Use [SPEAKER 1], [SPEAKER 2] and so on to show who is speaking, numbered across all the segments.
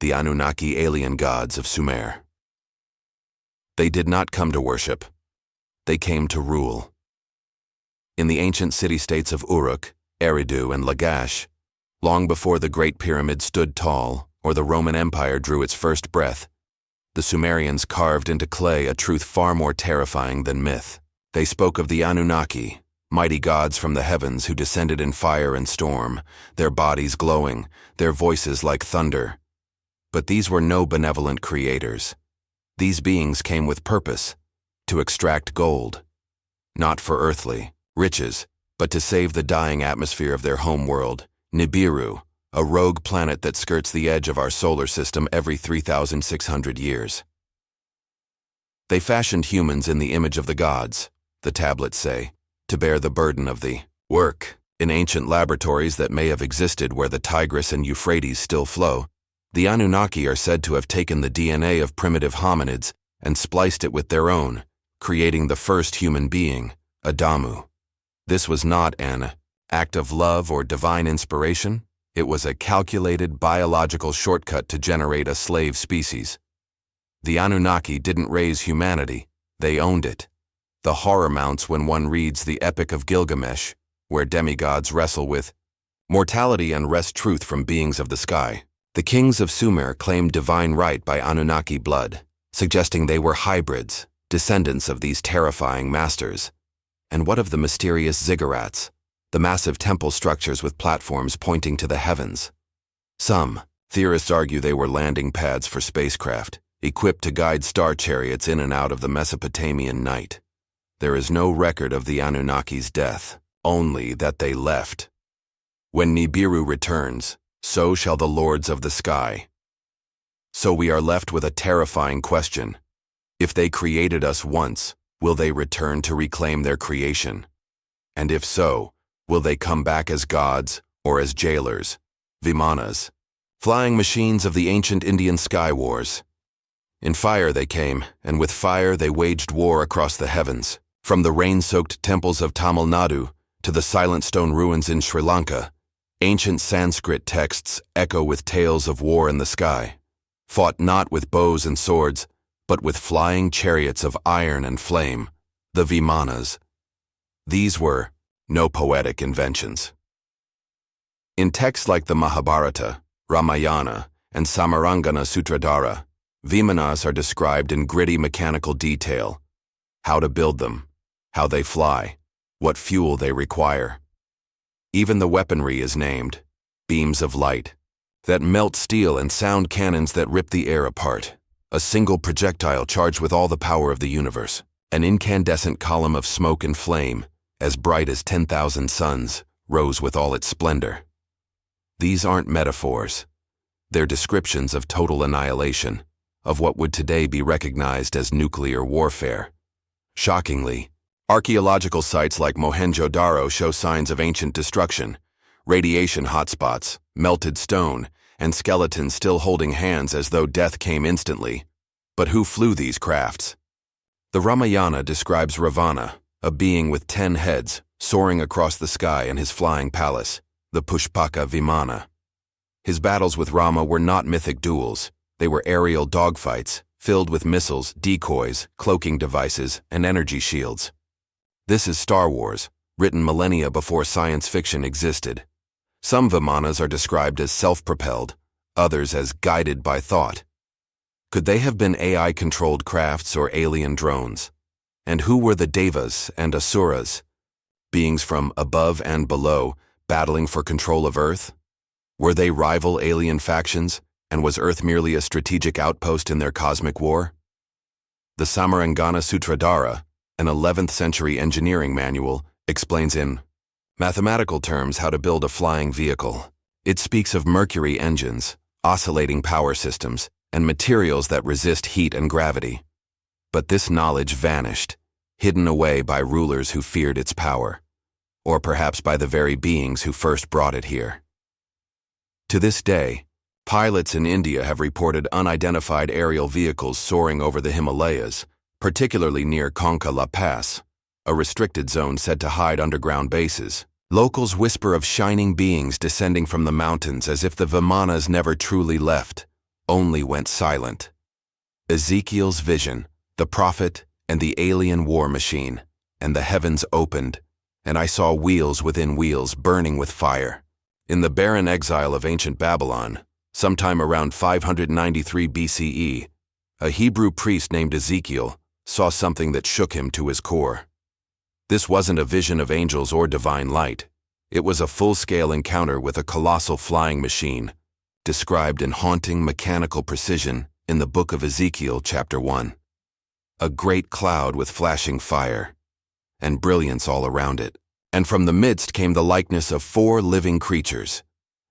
[SPEAKER 1] the Anunnaki alien gods of Sumer. They did not come to worship. They came to rule. In the ancient city-states of Uruk, Eridu, and Lagash, long before the Great Pyramid stood tall or the Roman Empire drew its first breath, the Sumerians carved into clay a truth far more terrifying than myth. They spoke of the Anunnaki, mighty gods from the heavens who descended in fire and storm, their bodies glowing, their voices like thunder. But these were no benevolent creators. These beings came with purpose, to extract gold, not for earthly riches, but to save the dying atmosphere of their home world, Nibiru, a rogue planet that skirts the edge of our solar system every 3,600 years. They fashioned humans in the image of the gods, the tablets say, to bear the burden of the work. In ancient laboratories that may have existed where the Tigris and Euphrates still flow, the Anunnaki are said to have taken the DNA of primitive hominids and spliced it with their own, creating the first human being, Adamu. This was not an act of love or divine inspiration. It was a calculated biological shortcut to generate a slave species. The Anunnaki didn't raise humanity, they owned it. The horror mounts when one reads the Epic of Gilgamesh, where demigods wrestle with mortality and wrest truth from beings of the sky. The kings of Sumer claimed divine right by Anunnaki blood, suggesting they were hybrids, descendants of these terrifying masters. And what of the mysterious ziggurats, the massive temple structures with platforms pointing to the heavens? Some theorists argue they were landing pads for spacecraft, equipped to guide star chariots in and out of the Mesopotamian night. There is no record of the Anunnaki's death, only that they left. When Nibiru returns, so shall the lords of the sky. So we are left with a terrifying question. If they created us once, will they return to reclaim their creation? And if so, will they come back as gods or as jailers, Vimanas, flying machines of the ancient Indian sky wars? In fire they came, and with fire they waged war across the heavens, from the rain-soaked temples of Tamil Nadu to the silent stone ruins in Sri Lanka. Ancient Sanskrit texts echo with tales of war in the sky, fought not with bows and swords, but with flying chariots of iron and flame, the Vimanas. These were no poetic inventions. In texts like the Mahabharata, Ramayana, and Samarangana Sutradhara, Vimanas are described in gritty mechanical detail: how to build them, how they fly, what fuel they require. Even the weaponry is named: beams of light that melt steel and sound cannons that rip the air apart, a single projectile charged with all the power of the universe, an incandescent column of smoke and flame, as bright as 10,000 suns, rose with all its splendor. These aren't metaphors. They're descriptions of total annihilation, of what would today be recognized as nuclear warfare. Shockingly, archaeological sites like Mohenjo-Daro show signs of ancient destruction, radiation hotspots, melted stone, and skeletons still holding hands as though death came instantly. But who flew these crafts? The Ramayana describes Ravana, a being with 10 heads, soaring across the sky in his flying palace, the Pushpaka Vimana. His battles with Rama were not mythic duels. They were aerial dogfights, filled with missiles, decoys, cloaking devices, and energy shields. This is Star Wars, written millennia before science fiction existed. Some Vimanas are described as self-propelled, others as guided by thought. Could they have been AI-controlled crafts or alien drones? And who were the Devas and Asuras, beings from above and below, battling for control of Earth? Were they rival alien factions, and was Earth merely a strategic outpost in their cosmic war? The Samarangana Sutradhara, an 11th century engineering manual, explains in mathematical terms how to build a flying vehicle. It speaks of mercury engines, oscillating power systems, and materials that resist heat and gravity. But this knowledge vanished, hidden away by rulers who feared its power, or perhaps by the very beings who first brought it here. To this day, pilots in India have reported unidentified aerial vehicles soaring over the Himalayas, particularly near Konka La Pass, a restricted zone said to hide underground bases. Locals whisper of shining beings descending from the mountains as if the Vimanas never truly left, only went silent. Ezekiel's vision, the prophet, and the alien war machine, and the heavens opened, and I saw wheels within wheels burning with fire. In the barren exile of ancient Babylon, sometime around 593 BCE, a Hebrew priest named Ezekiel saw something that shook him to his core. This wasn't a vision of angels or divine light. It was a full-scale encounter with a colossal flying machine, described in haunting mechanical precision in the book of Ezekiel, chapter 1. A great cloud with flashing fire, and brilliance all around it. And from the midst came the likeness of 4 living creatures.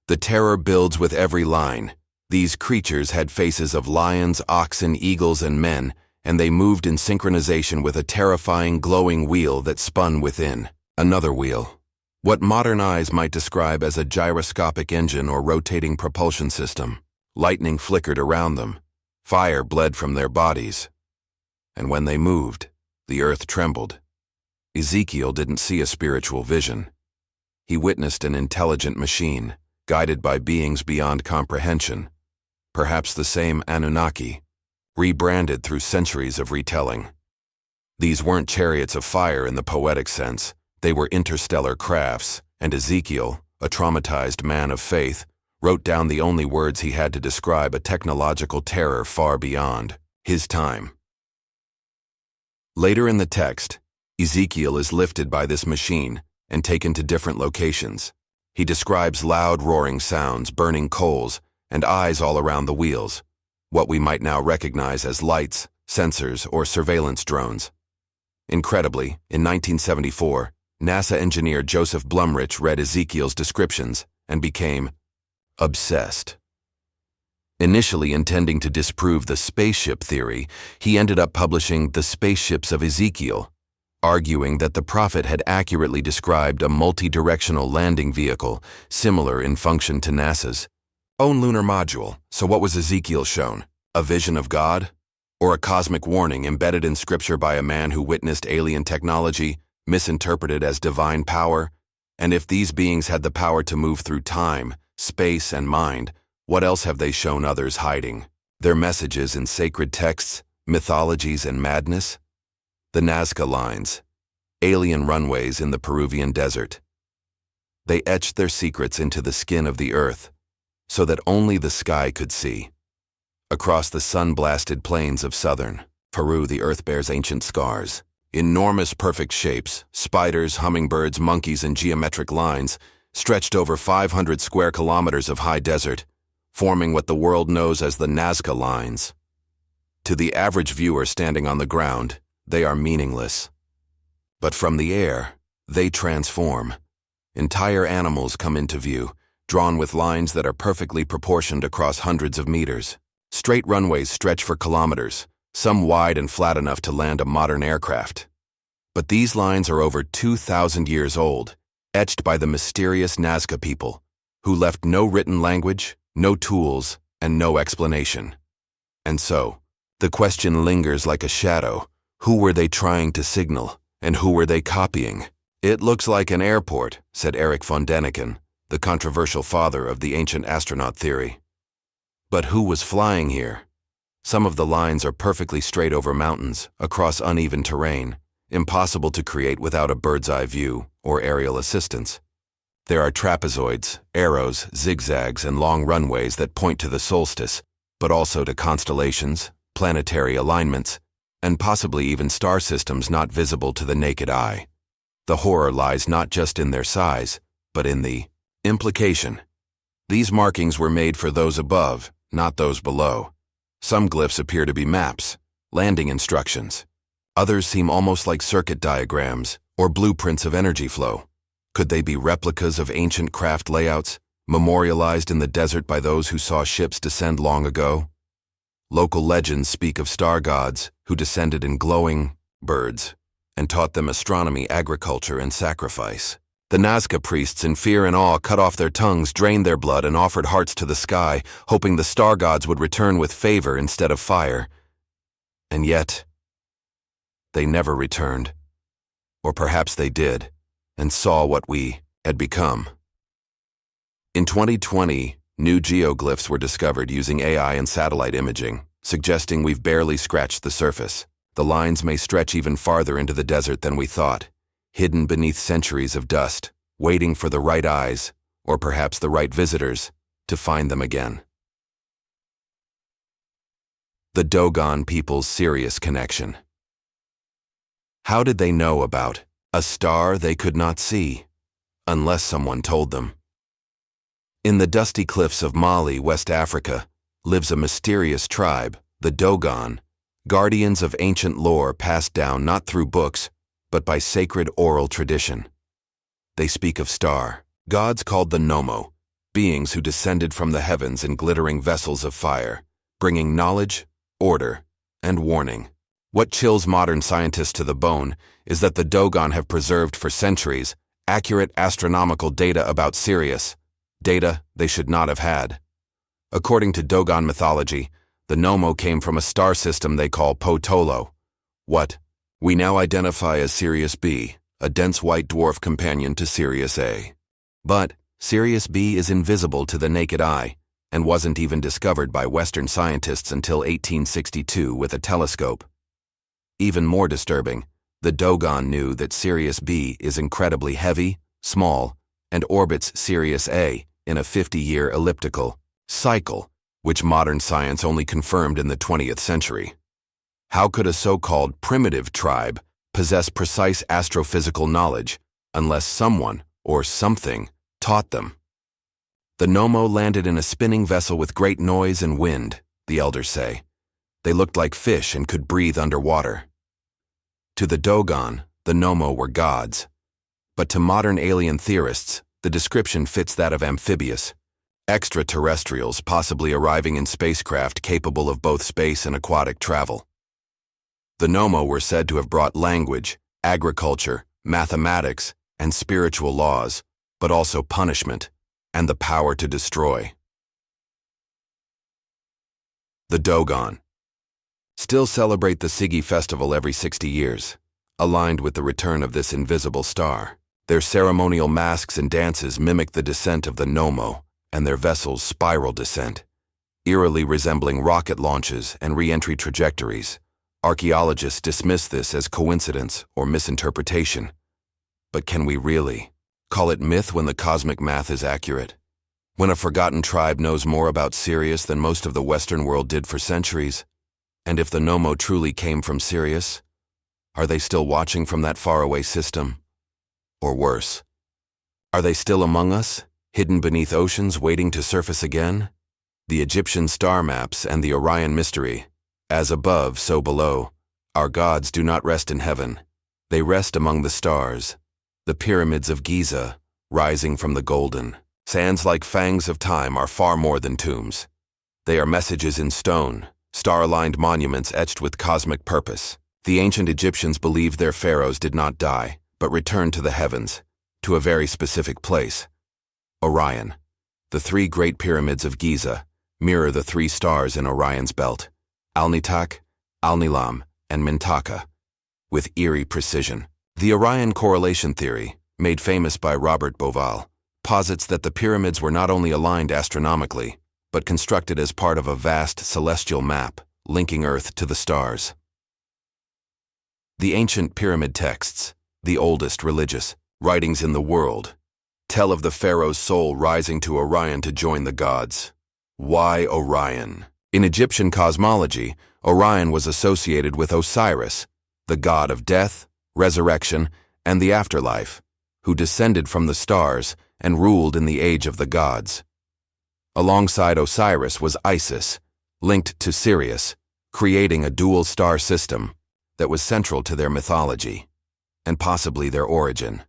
[SPEAKER 1] The terror builds with every line. These creatures had faces of lions, oxen, eagles, and men, and they moved in synchronization with a terrifying glowing wheel that spun within. Another wheel. What modern eyes might describe as a gyroscopic engine or rotating propulsion system. Lightning flickered around them. Fire bled from their bodies. And when they moved, the earth trembled. Ezekiel didn't see a spiritual vision. He witnessed an intelligent machine, guided by beings beyond comprehension. Perhaps the same Anunnaki, rebranded through centuries of retelling. These weren't chariots of fire in the poetic sense. They were interstellar crafts, and Ezekiel, a traumatized man of faith, wrote down the only words he had to describe a technological terror far beyond his time. Later in the text, Ezekiel is lifted by this machine and taken to different locations. He describes loud roaring sounds, burning coals, and eyes all around the wheels, what we might now recognize as lights, sensors, or surveillance drones. Incredibly, in 1974, NASA engineer Joseph Blumrich read Ezekiel's descriptions and became obsessed. Initially intending to disprove the spaceship theory, he ended up publishing The Spaceships of Ezekiel, arguing that the prophet had accurately described a multi-directional landing vehicle similar in function to NASA's own lunar module. So what was Ezekiel shown? A vision of God? Or a cosmic warning embedded in scripture by a man who witnessed alien technology, misinterpreted as divine power? And if these beings had the power to move through time, space, and mind, what else have they shown others hiding? Their messages in sacred texts, mythologies, and madness? The Nazca lines, alien runways in the Peruvian desert. They etched their secrets into the skin of the earth, so that only the sky could see. Across the sun-blasted plains of southern Peru, the earth bears ancient scars. Enormous perfect shapes, spiders, hummingbirds, monkeys, and geometric lines, stretched over 500 square kilometers of high desert, forming what the world knows as the Nazca lines. To the average viewer standing on the ground, they are meaningless. But from the air, they transform. Entire animals come into view, drawn with lines that are perfectly proportioned across hundreds of meters. Straight runways stretch for kilometers, some wide and flat enough to land a modern aircraft. But these lines are over 2,000 years old, etched by the mysterious Nazca people, who left no written language, no tools, and no explanation. And so, the question lingers like a shadow. Who were they trying to signal, and who were they copying? It looks like an airport, said Erich von Däniken, the controversial father of the ancient astronaut theory. But who was flying here? Some of the lines are perfectly straight over mountains, across uneven terrain, impossible to create without a bird's-eye view or aerial assistance. There are trapezoids, arrows, zigzags, and long runways that point to the solstice, but also to constellations, planetary alignments, and possibly even star systems not visible to the naked eye. The horror lies not just in their size, but in the implication. These markings were made for those above, not those below. Some glyphs appear to be maps, landing instructions. Others seem almost like circuit diagrams or blueprints of energy flow. Could they be replicas of ancient craft layouts, memorialized in the desert by those who saw ships descend long ago? Local legends speak of star gods who descended in glowing birds and taught them astronomy, agriculture, and sacrifice. The Nazca priests, in fear and awe, cut off their tongues, drained their blood, and offered hearts to the sky, hoping the star gods would return with favor instead of fire. And yet, they never returned. Or perhaps they did, and saw what we had become. In 2020, New geoglyphs were discovered using AI and satellite imaging, suggesting we've barely scratched the surface. The lines may stretch even farther into the desert than we thought, hidden beneath centuries of dust, waiting for the right eyes, or perhaps the right visitors, to find them again. The Dogon people's Sirius connection. How did they know about a star they could not see, unless someone told them? In the dusty cliffs of Mali, West Africa, lives a mysterious tribe, the Dogon, guardians of ancient lore passed down not through books, but by sacred oral tradition. They speak of star gods called the Nomo, beings who descended from the heavens in glittering vessels of fire, bringing knowledge, order, and warning. What chills modern scientists to the bone is that the Dogon have preserved for centuries accurate astronomical data about Sirius, data they should not have had. According to Dogon mythology, the Nomo came from a star system they call Potolo, what we now identify as Sirius B, a dense white dwarf companion to Sirius A. But Sirius B is invisible to the naked eye and wasn't even discovered by Western scientists until 1862 with a telescope. Even more disturbing, the Dogon knew that Sirius B is incredibly heavy, small, and orbits Sirius A in a 50-year elliptical cycle, which modern science only confirmed in the 20th century. How could a so-called primitive tribe possess precise astrophysical knowledge unless someone or something taught them? The Nomo landed in a spinning vessel with great noise and wind, the elders say. They looked like fish and could breathe underwater. To the Dogon, the Nomo were gods. But to modern alien theorists, the description fits that of amphibious, extraterrestrials possibly arriving in spacecraft capable of both space and aquatic travel. The Nomo were said to have brought language, agriculture, mathematics, and spiritual laws, but also punishment and the power to destroy. The Dogon still celebrate the Sigi festival every 60 years, aligned with the return of this invisible star. Their ceremonial masks and dances mimic the descent of the Nomo and their vessel's spiral descent, eerily resembling rocket launches and re-entry trajectories. Archaeologists dismiss this as coincidence or misinterpretation. But can we really call it myth when the cosmic math is accurate? When a forgotten tribe knows more about Sirius than most of the Western world did for centuries? And if the Nomo truly came from Sirius, are they still watching from that faraway system? Or worse, are they still among us, hidden beneath oceans waiting to surface again? The Egyptian star maps and the Orion mystery. As above, so below. Our gods do not rest in heaven. They rest among the stars. The pyramids of Giza, rising from the golden sands like fangs of time, are far more than tombs. They are messages in stone, star-aligned monuments etched with cosmic purpose. The ancient Egyptians believed their pharaohs did not die, but returned to the heavens, to a very specific place. Orion. The three great pyramids of Giza mirror the three stars in Orion's belt, Alnitak, Alnilam, and Mintaka, with eerie precision. The Orion correlation theory, made famous by Robert Bauval, posits that the pyramids were not only aligned astronomically, but constructed as part of a vast celestial map linking Earth to the stars. The ancient pyramid texts, the oldest religious writings in the world, tell of the pharaoh's soul rising to Orion to join the gods. Why Orion? In Egyptian cosmology, Orion was associated with Osiris, the god of death, resurrection, and the afterlife, who descended from the stars and ruled in the age of the gods. Alongside Osiris was Isis, linked to Sirius, creating a dual star system that was central to their mythology, and possibly their origin.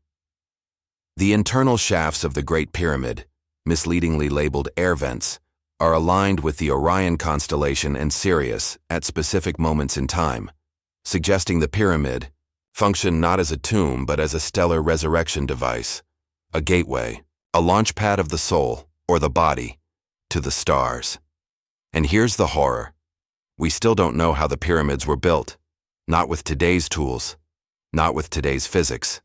[SPEAKER 1] The internal shafts of the Great Pyramid, misleadingly labeled air vents, are aligned with the Orion constellation and Sirius at specific moments in time, suggesting the pyramid functioned not as a tomb but as a stellar resurrection device, a gateway, a launch pad of the soul, or the body, to the stars. And here's the horror. We still don't know how the pyramids were built, not with today's tools, not with today's physics.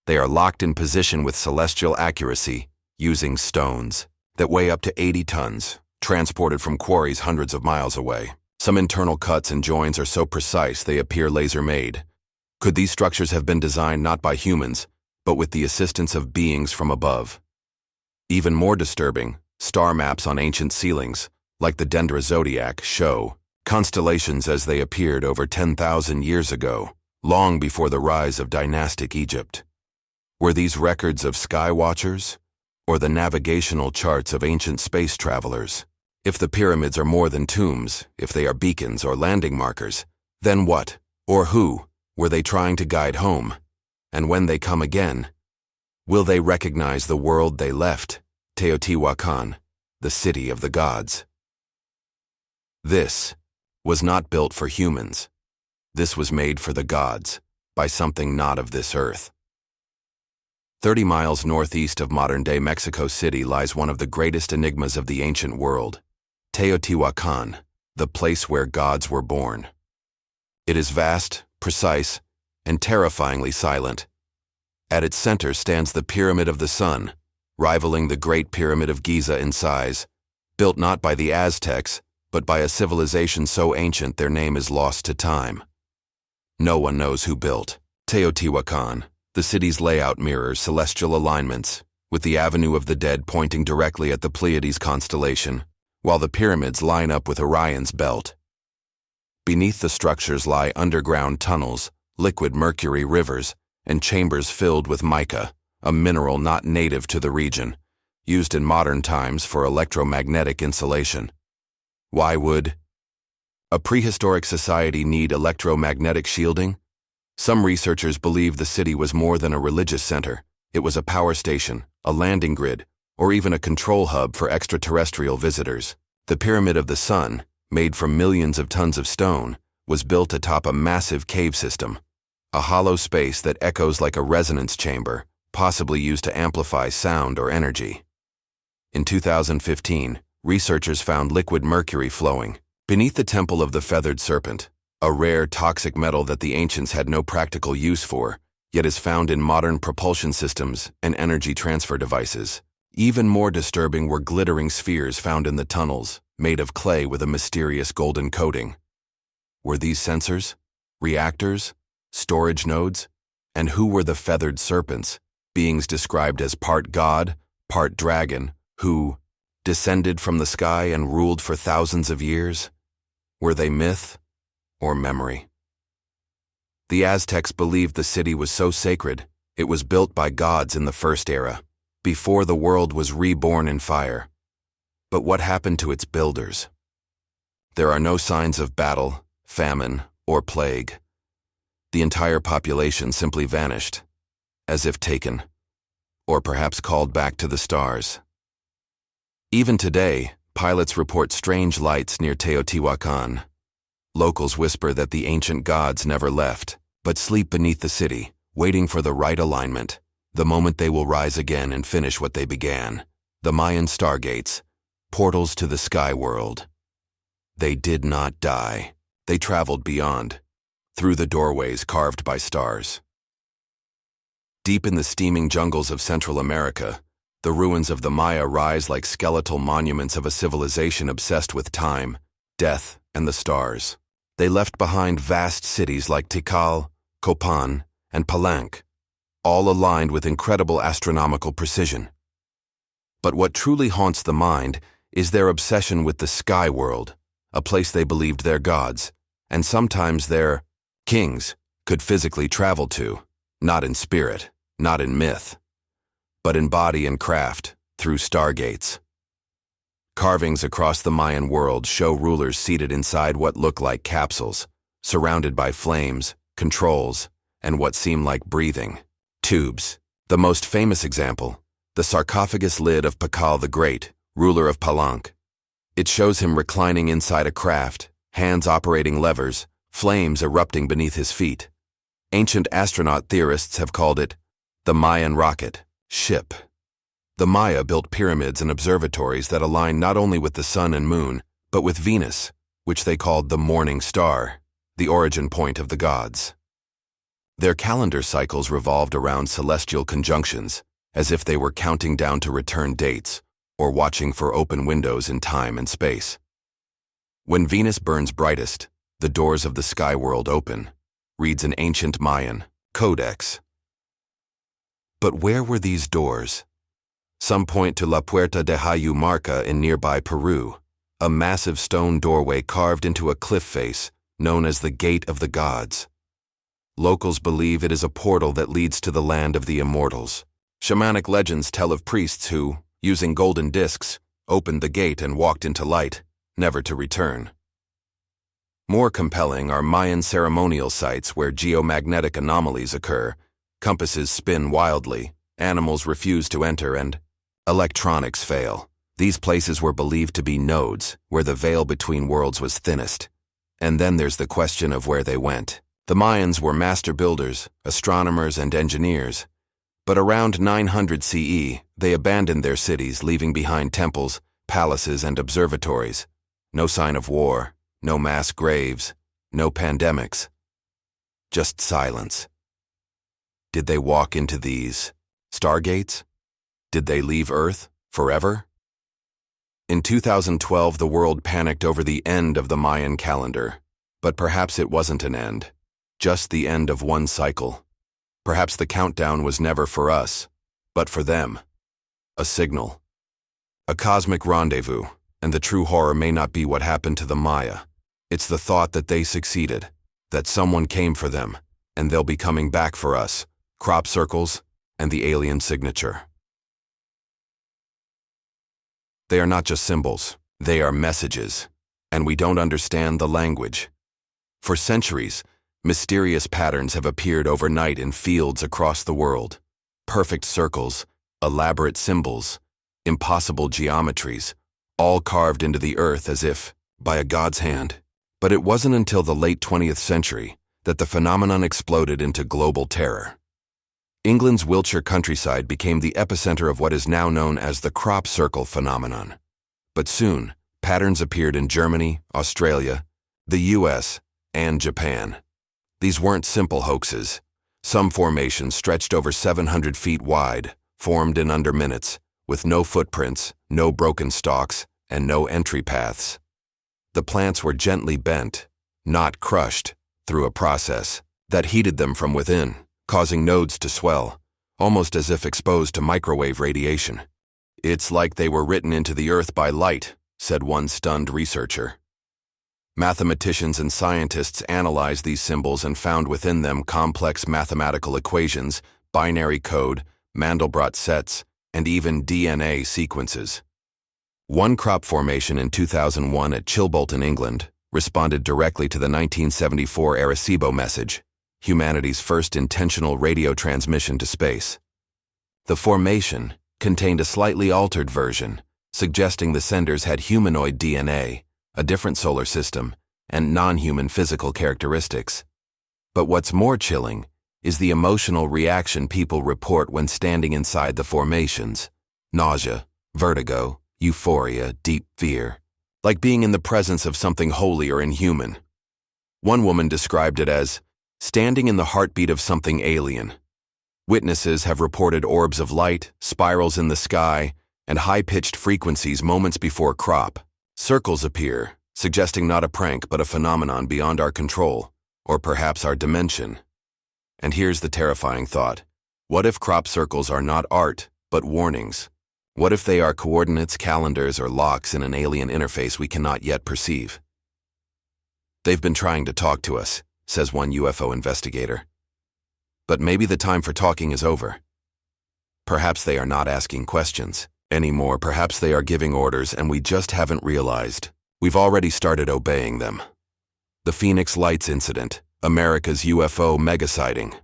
[SPEAKER 1] They are locked in position with celestial accuracy, using stones, that weigh up to 80 tons, transported from quarries hundreds of miles away. Some internal cuts and joins are so precise they appear laser-made. Could these structures have been designed not by humans, but with the assistance of beings from above? Even more disturbing, star maps on ancient ceilings, like the Dendra zodiac, show constellations as they appeared over 10,000 years ago, long before the rise of dynastic Egypt. Were these records of sky watchers, or the navigational charts of ancient space travelers? If the pyramids are more than tombs, if they are beacons or landing markers, then what, or who, were they trying to guide home? And when they come again, will they recognize the world they left, Teotihuacan, the city of the gods? This was not built for humans. This was made for the gods, by something not of this earth. 30 miles northeast of modern-day Mexico City lies one of the greatest enigmas of the ancient world, Teotihuacan, the place where gods were born. It is vast, precise, and terrifyingly silent. At its center stands the Pyramid of the Sun, rivaling the Great Pyramid of Giza in size, built not by the Aztecs, but by a civilization so ancient their name is lost to time. No one knows who built Teotihuacan. The city's layout mirrors celestial alignments, with the Avenue of the Dead pointing directly at the Pleiades constellation, while the pyramids line up with Orion's belt. Beneath the structures lie underground tunnels, liquid mercury rivers, and chambers filled with mica, a mineral not native to the region, used in modern times for electromagnetic insulation. Why would a prehistoric society need electromagnetic shielding? Some researchers believe the city was more than a religious center. It was a power station, a landing grid, or even a control hub for extraterrestrial visitors. The Pyramid of the Sun, made from millions of tons of stone, was built atop a massive cave system, a hollow space that echoes like a resonance chamber, possibly used to amplify sound or energy. In 2015, researchers found liquid mercury flowing beneath the Temple of the Feathered Serpent, a rare toxic metal that the ancients had no practical use for, yet is found in modern propulsion systems and energy transfer devices. Even more disturbing were glittering spheres found in the tunnels, made of clay with a mysterious golden coating. Were these sensors, reactors, storage nodes? And who were the feathered serpents, beings described as part god, part dragon, who descended from the sky and ruled for thousands of years? Were they myth or memory? The Aztecs believed the city was so sacred, it was built by gods in the first era, before the world was reborn in fire. But what happened to its builders? There are no signs of battle, famine, or plague. The entire population simply vanished, as if taken, or perhaps called back to the stars. Even today, pilots report strange lights near Teotihuacan. Locals whisper that the ancient gods never left, but sleep beneath the city, waiting for the right alignment, the moment they will rise again and finish what they began. The Mayan stargates, portals to the sky world. They did not die. They traveled beyond, through the doorways carved by stars. Deep in the steaming jungles of Central America, the ruins of the Maya rise like skeletal monuments of a civilization obsessed with time, death, and the stars. They left behind vast cities like Tikal, Copan, and Palenque, all aligned with incredible astronomical precision. But what truly haunts the mind is their obsession with the sky world, a place they believed their gods, and sometimes their kings, could physically travel to, not in spirit, not in myth, but in body and craft, through stargates. Carvings across the Mayan world show rulers seated inside what look like capsules, surrounded by flames, controls, and what seem like breathing tubes. The most famous example, the sarcophagus lid of Pakal the Great, ruler of Palenque. It shows him reclining inside a craft, hands operating levers, flames erupting beneath his feet. Ancient astronaut theorists have called it the Mayan rocket ship. The Maya built pyramids and observatories that align not only with the sun and moon, but with Venus, which they called the morning star, the origin point of the gods. Their calendar cycles revolved around celestial conjunctions, as if they were counting down to return dates, or watching for open windows in time and space. When Venus burns brightest, the doors of the sky world open, reads an ancient Mayan codex. But where were these doors? Some point to La Puerta de Hayumarca in nearby Peru, a massive stone doorway carved into a cliff face known as the Gate of the Gods. Locals believe it is a portal that leads to the land of the immortals. Shamanic legends tell of priests who, using golden discs, opened the gate and walked into light, never to return. More compelling are Mayan ceremonial sites where geomagnetic anomalies occur, compasses spin wildly, animals refuse to enter, and electronics fail. These places were believed to be nodes, where the veil between worlds was thinnest. And then there's the question of where they went. The Mayans were master builders, astronomers, and engineers. But around 900 CE, they abandoned their cities, leaving behind temples, palaces, and observatories. No sign of war, no mass graves, no pandemics. Just silence. Did they walk into these stargates? Did they leave Earth forever? In 2012, the world panicked over the end of the Mayan calendar. But perhaps it wasn't an end, just the end of one cycle. Perhaps the countdown was never for us, but for them. A signal. A cosmic rendezvous, and the true horror may not be what happened to the Maya. It's the thought that they succeeded, that someone came for them, and they'll be coming back for us. Crop circles and the alien signature. They are not just symbols, they are messages, and we don't understand the language. For centuries, mysterious patterns have appeared overnight in fields across the world. Perfect circles, elaborate symbols, impossible geometries, all carved into the earth as if by a god's hand. But it wasn't until the late 20th century that the phenomenon exploded into global terror. England's Wiltshire countryside became the epicenter of what is now known as the crop circle phenomenon. But soon, patterns appeared in Germany, Australia, the US, and Japan. These weren't simple hoaxes. Some formations stretched over 700 feet wide, formed in under minutes, with no footprints, no broken stalks, and no entry paths. The plants were gently bent, not crushed, through a process that heated them from within, causing nodes to swell, almost as if exposed to microwave radiation. "It's like they were written into the earth by light," said one stunned researcher. Mathematicians and scientists analyzed these symbols and found within them complex mathematical equations, binary code, Mandelbrot sets, and even DNA sequences. One crop formation in 2001 at Chilbolton, England, responded directly to the 1974 Arecibo message, humanity's first intentional radio transmission to space. The formation contained a slightly altered version, suggesting the senders had humanoid DNA, a different solar system, and non-human physical characteristics. But what's more chilling is the emotional reaction people report when standing inside the formations: nausea, vertigo, euphoria, deep fear, like being in the presence of something holy or inhuman. One woman described it as standing in the heartbeat of something alien. Witnesses have reported orbs of light, spirals in the sky, and high-pitched frequencies moments before crop. Circles appear, suggesting not a prank but a phenomenon beyond our control, or perhaps our dimension. And here's the terrifying thought. What if crop circles are not art, but warnings? What if they are coordinates, calendars, or locks in an alien interface we cannot yet perceive? "They've been trying to talk to us," says one UFO investigator. But maybe the time for talking is over. Perhaps they are not asking questions anymore. Perhaps they are giving orders and we just haven't realized. We've already started obeying them. The Phoenix Lights incident, America's UFO mega sighting.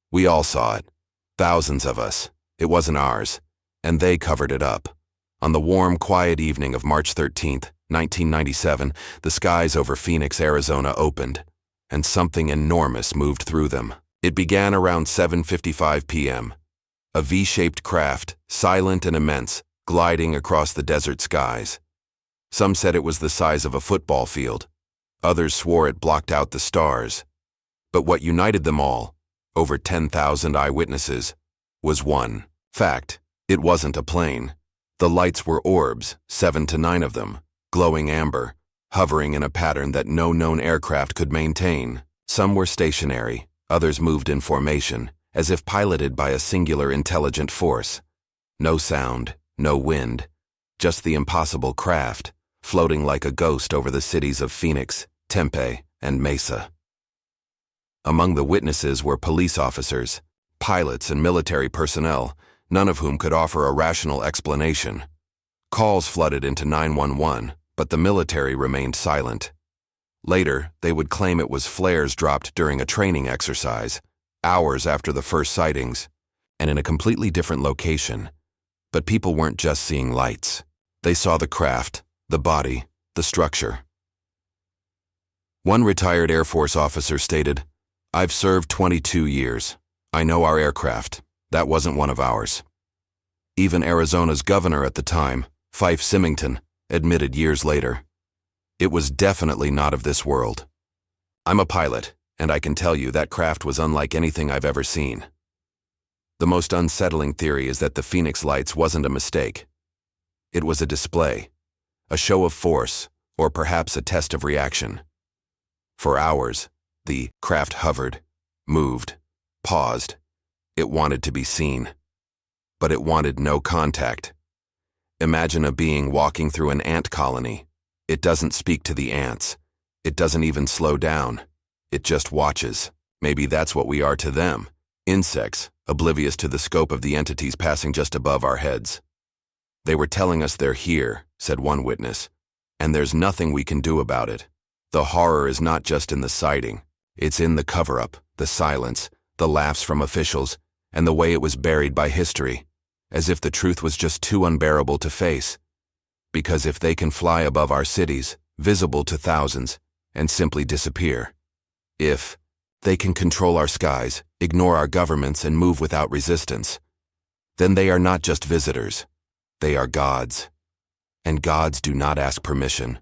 [SPEAKER 1] We all saw it. Thousands of us. It wasn't ours. And they covered it up. On the warm, quiet evening of March 13th, 1997, the skies over Phoenix, Arizona opened, and something enormous moved through them. It began around 7:55 p.m. A V-shaped craft, silent and immense, gliding across the desert skies. Some said it was the size of a football field. Others swore it blocked out the stars. But what united them all, over 10,000 eyewitnesses, was one fact. It wasn't a plane. The lights were orbs, 7 to 9 of them, glowing amber, hovering in a pattern that no known aircraft could maintain. Some were stationary, others moved in formation, as if piloted by a singular intelligent force. No sound, no wind, just the impossible craft, floating like a ghost over the cities of Phoenix, Tempe, and Mesa. Among the witnesses were police officers, pilots, and military personnel, none of whom could offer a rational explanation. Calls flooded into 911, but the military remained silent. Later, they would claim it was flares dropped during a training exercise, hours after the first sightings, and in a completely different location. But people weren't just seeing lights. They saw the craft, the body, the structure. One retired Air Force officer stated, "I've served 22 years. I know our aircraft. That wasn't one of ours." Even Arizona's governor at the time, Fife Symington, admitted years later, "It was definitely not of this world. I'm a pilot, and I can tell you that craft was unlike anything I've ever seen." The most unsettling theory is that the Phoenix lights wasn't a mistake. It was a display, a show of force, or perhaps a test of reaction. For hours, the craft hovered, moved, paused. It wanted to be seen. But it wanted no contact. Imagine a being walking through an ant colony. It doesn't speak to the ants. It doesn't even slow down. It just watches. Maybe that's what we are to them. Insects, oblivious to the scope of the entities passing just above our heads. "They were telling us they're here," said one witness, "and there's nothing we can do about it. The horror is not just in the sighting. It's in the cover-up, the silence, the laughs from officials, and the way it was buried by history, as if the truth was just too unbearable to face. Because if they can fly above our cities, visible to thousands, and simply disappear, if they can control our skies, ignore our governments, and move without resistance, then they are not just visitors. They are gods. And gods do not ask permission.